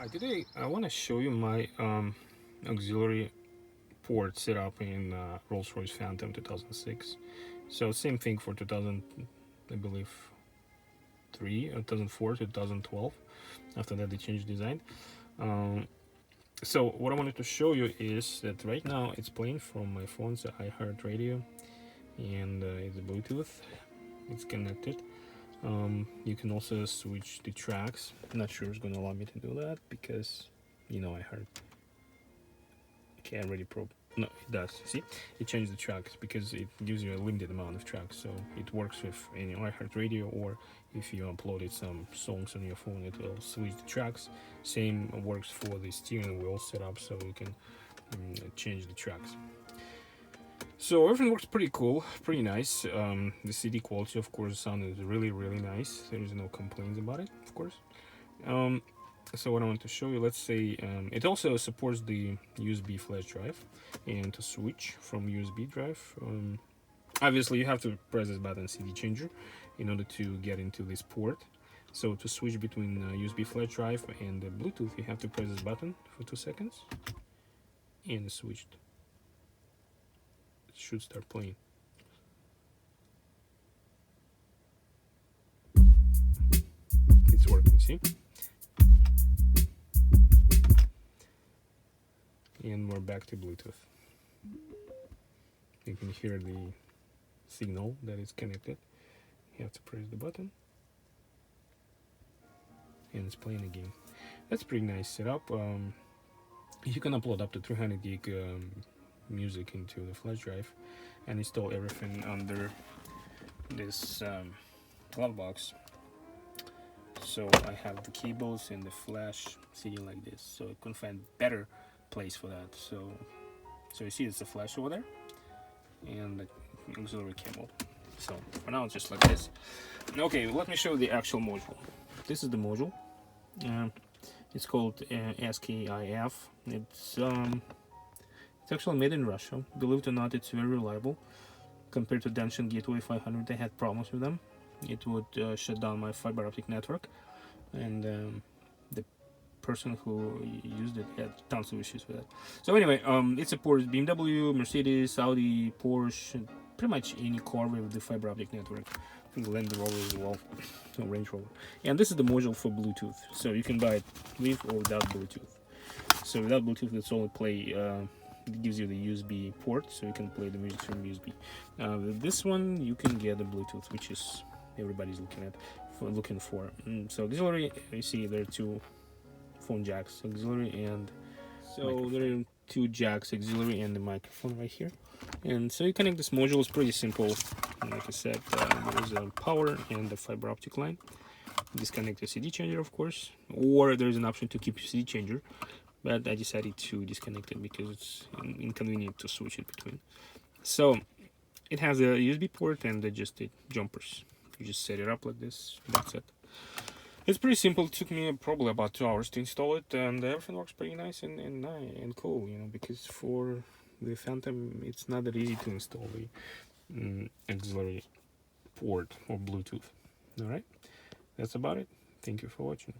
Hi, today I want to show you my auxiliary port setup in Rolls-Royce Phantom 2006. So same thing for 2000, I believe 2004 to 2012. After that they changed design. So what I wanted to show you is that right now it's playing from my phone's iHeartRadio, and it's Bluetooth. It's connected. You can also switch the tracks. I'm not sure it's going to allow me to do that because, I heard. Okay, I already probe. No, it does. See, it changed the tracks because it gives you a limited amount of tracks. So it works with any iHeartRadio, or if you uploaded some songs on your phone, it will switch the tracks. Same works for the steering wheel setup, so you can change the tracks. So everything works pretty cool, pretty nice. The CD quality, of course, sound is really, really nice. There is no complaints about it, of course. So what I want to show you, let's say it also supports the USB flash drive, and to switch from USB drive, obviously you have to press this button, CD changer, in order to get into this port. So to switch between USB flash drive and Bluetooth, you have to press this button for 2 seconds, and switched. Should start playing. It's working, see? And we're back to Bluetooth. You can hear the signal that is connected. You have to press the button, and it's playing again. That's pretty nice setup. You can upload up to 300 gig music into the flash drive and install everything under this glove box. So I have the cables and the flash sitting like this, so I couldn't find better place for that. So you see it's the flash over there and the auxiliary cable. So for now it's just like this. Okay, let me show you the actual module. This is the module. It's called SKIF. It's actually made in Russia. Believe it or not, it's very reliable. Compared to Danshin Gateway 500, they had problems with them. It would shut down my fiber optic network, and the person who used it had tons of issues with that. So anyway, it supports BMW, Mercedes, Audi, Porsche, pretty much any car with the fiber optic network. I think Land Rover as well, or Range Rover. And this is the module for Bluetooth, so you can buy it with or without Bluetooth. So without Bluetooth, it's only play. It gives you the USB port, so you can play the music from USB. With this one, you can get the Bluetooth, which is everybody's looking for. So auxiliary, you see there are 2 phone jacks, auxiliary and so there are 2 jacks, auxiliary and the microphone right here. And so you connect this module. Is pretty simple. Like I said, there's a power and the fiber optic line. Disconnect the CD changer, of course, or there's an option to keep your CD changer, but I decided to disconnect it because it's inconvenient to switch it between. So it has a USB port and just the jumpers. You just set it up like this. That's it. It's pretty simple. It took me probably about 2 hours to install it, and everything works pretty nice and cool. Because for the Phantom, it's not that easy to install the auxiliary port or Bluetooth. All right, that's about it. Thank you for watching.